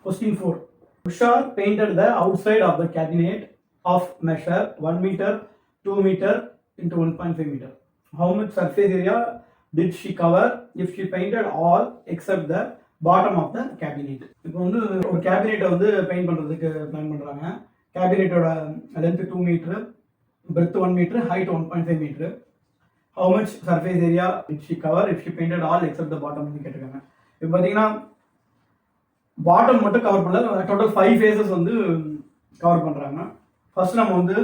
Question 4. Usha painted the outside of the cabinet of measure 1 meter, 2 meter into 1.5 meter. How much surface area did she cover if she painted all except the bottom of the cabinet? இப்போ வந்து ஒரு கேபினெட்டை வந்து paint பண்ணுறதுக்கு plan பண்ணுறாங்க. கேபினெட்டோட length 2 metre, breadth 1 metre, height 1.5 metre. How much surface area did she cover if she painted all except the bottom கேட்டிருக்காங்க. இப்போ பார்த்தீங்கன்னா பாட்டம் மட்டும் கவர் பண்ணல, டோட்டல் 5 ஃபேஸஸ் வந்து கவர் பண்ணுறாங்க. ஃபர்ஸ்ட் நம்ம வந்து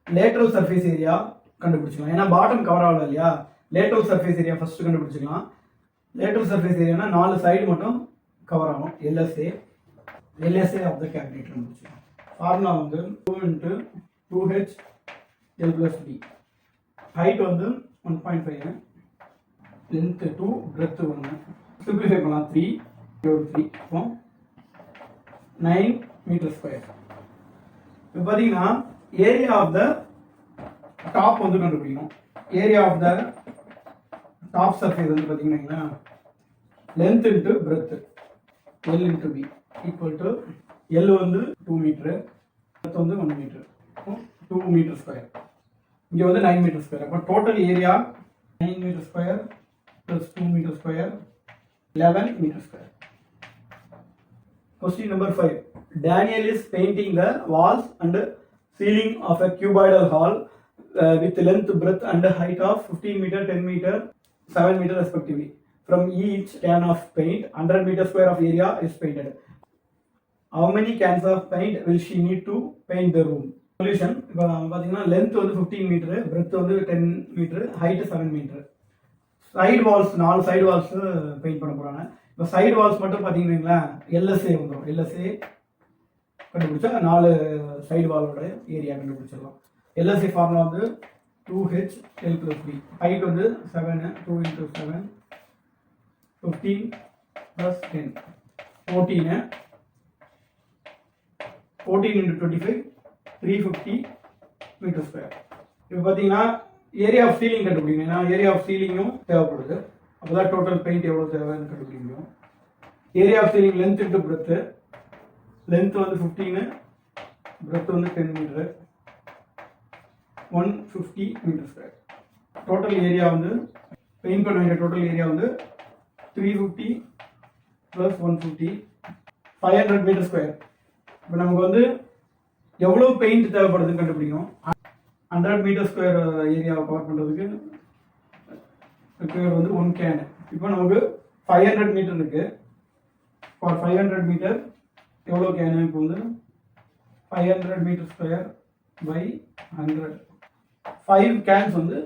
லேட்ரல் சர்ஃபேஸ் ஏரியா கண்டுபிடிச்சிக்கலாம். ஏன்னா பாட்டம் கவர் ஆகல இல்லையா, லேட்ரல் சர்ஃபேஸ் ஏரியா ஃபர்ஸ்ட் கண்டுபிடிச்சிக்கலாம். லேட்ரல் சர்ஃபேஸ் ஏரியானா 4 சைடு மட்டும் கவர் ஆகும். எல்எஸ்ஏ ஆஃப் த கேபினெட் கண்டுபிடிச்சிக்கலாம். ஃபார்முலா வந்து 2 × 2h L + b. ஹைட் வந்து 1.5, லென்த் 2, பிரெத் 1. சிம்பிளிஃபை பண்ணலாம். 3 இப்போ 9 மீட்டர் ஸ்கொயர். இப்போ பார்த்தீங்கன்னா ஏரியா ஆஃப் த டாப் வந்து கண்டுபிடிக்கணும். Area of the top surface வந்து பார்த்தீங்கன்னா length into breadth L × b equal to L வந்து 2 மீட்டரு, பிரெத் வந்து 1 மீட்டர், 2 மீட்டர் ஸ்கொயர். இங்கே வந்து 9 மீட்டர் ஸ்கொயர். அப்போ total area 9 metre square plus 2 metre square 11 meter square. Question number 5. Daniel is painting the walls and ceiling of a cuboidal hall with length, breadth and height of 15 meter, 10 meter, 7 meter respectively. From each can of paint, 100 meter square of area is painted. How many cans of paint will she need to paint the room? Solution. இப்போ பார்த்தீங்கன்னா length வந்து 15 meter, breadth வந்து 10 meter, height 7 meter. Side walls 4 side walls paint பண்ண போகிறாங்க. இப்போ side Waals மட்டும் பார்த்தீங்கன்னா LSA வந்துடும். எல்எஸ்ஏ கண்டுபிடிச்சா 4 சைடு வாலோட ஏரியா கண்டுபிடிச்சிடலாம். எல்எஸ்ஏ ஃபார்முலா வந்து 2h L + b. ஹைட் வந்து 7, 2 × 7, 15 + 10, 14, 14 × 25, 350 மீட்டர் ஸ்கொயர். இப்போ பார்த்தீங்கன்னா ஏரியா ஆஃப் சீலிங் கண்டுபிடிக்கணும். ஏன்னா ஏரியா ஆஃப் சீலிங்கும் தேவைப்படுது. அப்போதான் டோட்டல் பெயிண்ட் எவ்வளோ தேவைன்னு கண்டுபிடிக்க முடியும். Area of ceiling length into breadth. Length வந்து 15, பிரெத் வந்து 10 metre, 150 metre square. Total area வந்து பெயிண்ட் பண்ண வேண்டிய டோட்டல் ஏரியா வந்து 350 + 150, 500 மீட்டர் ஸ்கொயர். இப்போ நமக்கு வந்து எவ்வளோ பெயிண்ட் தேவைப்படுதுன்னு கண்டுபிடிக்கணும். 100 மீட்டர் ஸ்கொயர் ஏரியாவை கவர் பண்ணுறதுக்கு வந்து 1 கேன். இப்போ நமக்கு 500 மீட்டர் இருக்கு. ஃபார் 500 மீட்டர் எவ்வளோ கேனு? இப்போ வந்து 500 மீட்டர் ஸ்கொயர் பை 100, 5 கேன்ஸ் வந்து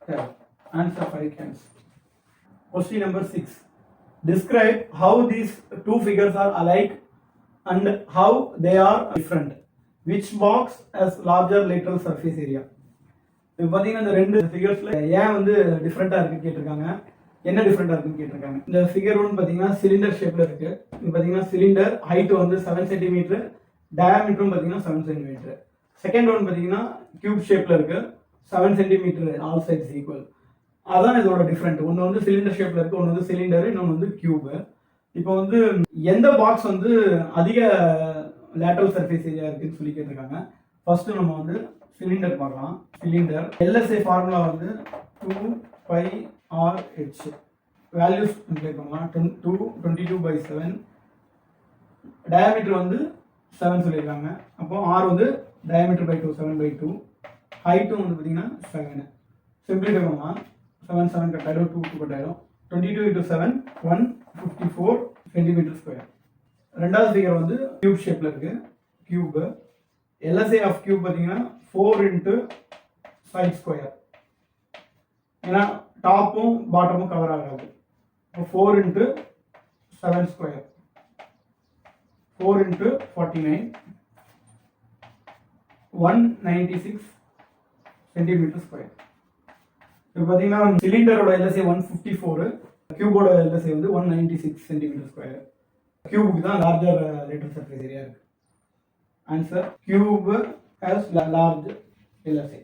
தேவை. Answer 5 cans. Question number 6. Describe how these two figures are alike and how they are different. Which box has larger lateral surface area? இப்போ பார்த்தீங்கன்னா இந்த 2 ஃபிகர்ஸ்ல ஏன் வந்து டிஃப்ரெண்ட்டாக இருக்குன்னு கேட்டிருக்காங்க. என்ன டிஃப்ரெண்ட்டாக இருக்குன்னு கேட்டிருக்காங்க. இந்த ஃபிகர் 1 பார்த்தீங்கன்னா சிலிண்டர் ஷேப்பில் இருக்கு. இது பார்த்தீங்கன்னா சிலிண்டர் ஹைட் வந்து 7 சென்டிமீட்டர், டயாமீட்டரும் பார்த்தீங்கன்னா 7 சென்டிமீட்டர். செகண்ட் ஒன் பார்த்தீங்கன்னா கியூப் ஷேப்பில் இருக்கு, 7 சென்டிமீட்டர், ஆல் சைட்ஸ் ஈக்குவல். அதான் இதோட டிஃப்ரெண்ட். ஒன்று வந்து சிலிண்டர் ஷேப்பில் இருக்கு, ஒன்று வந்து சிலிண்டர், இன்னொன்று வந்து கியூப். இப்போ வந்து எந்த பாக்ஸ் வந்து அதிக லேட்டரல் சர்ஃபேஸ் ஏரியா இருக்குன்னு சொல்லி கேட்டிருக்காங்க. ஃபர்ஸ்ட் நம்ம வந்து சிலிண்டர் பார்க்கலாம். சிலிண்டர் எல்எஸ்ஏ ஃபார்முலா வந்து 2πRh. வேல்யூஸ் அப்ளை பண்ணலாம். 22/7. டயாமீட்டர் வந்து 7 சொல்லியிருக்காங்க. அப்போ ஆர் வந்து டயாமீட்டர் பை 2, 7/2. ஹைட்டும் வந்து பார்த்தீங்கன்னா 7. சிம்பிளிஃபை பண்ணலாம். 7 7 கட் ஆகிடும், 2 2 கட் ஆகிடும். 22 × 7, 154 சென்டிமீட்டர் ஸ்கொயர். ரெண்டாவது ஃபிகர் வந்து கியூப் ஷேப்பில் இருக்கு. கியூப் எல்எஸ்ஏ ஆஃப் கியூப் பார்த்தீங்கன்னா 4 × சைட் ஸ்கொயர். ஏன்னா டாப்பும் பாட்டமும் கவர் ஆகாது. இப்போ 4 × 7 ஸ்கொயர், 4 × 49, 196 சென்டிமீட்டர் ஸ்கொயர். இப்போ பார்த்தீங்கன்னா சிலிண்டரோட எல்எஸ்ஏ 154, கியூபோட எல்எஸ்ஏ வந்து 196 சென்டிமீட்டர் ஸ்கொயர். கியூபுக்கு தான் லார்ஜர் லேட்டரல் சர்ஃபேஸ் ஏரியா இருக்கு. Answer cube has large LSA.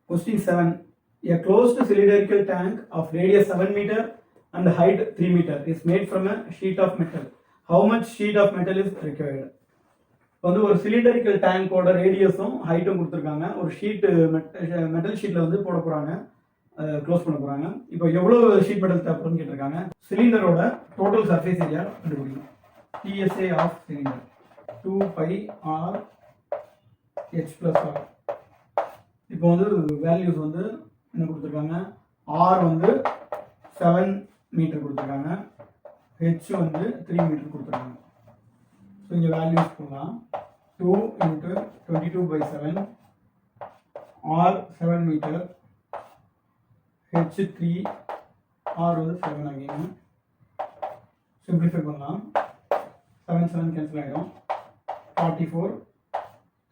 Question 7. A closed cylindrical tank of radius 7 meter and height 3 meter is made from a sheet of metal how much sheet of metal is required. வந்து ஒரு cylindrical டேங்கோட ரேடியஸும் ஹைட்டும் கொடுத்துருக்காங்க. ஒரு sheet metal ஷீட்டில் வந்து போட போகிறாங்க, close பண்ண போகிறாங்க. இப்போ எவ்வளோ ஷீட் மெட்டல் தேவைப்படுன்னு கேட்டிருக்காங்க. சிலிண்டரோட டோட்டல் சர்ஃபேஸ் ஏரியா கண்டுபிடிக்கணும். TSA of cylinder 2πr h+r. இப்போ வந்து வேல்யூஸ் வந்து என்ன கொடுத்துருக்காங்க, ஆர் வந்து 7 மீட்டர் கொடுத்துருக்காங்க, ஹெச் வந்து 3 மீட்டர் கொடுத்துருக்காங்க. ஸோ இங்கே வேல்யூஸ் போடலாம். 2 × 22/7, ஆர் 7 மீட்டர், ஹெச் 3, ஆர் வந்து 7 ஆகிங்க. சிம்பிளிஃபை பண்ணலாம். 7 7 கேன்சல் ஆகிடும். 44,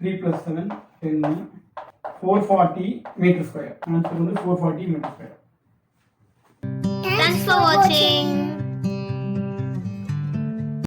3 + 7 10, 440 மீட்டர் ஸ்கொயர். ஆன்சர் வந்து 440 metre square. Thanks for watching.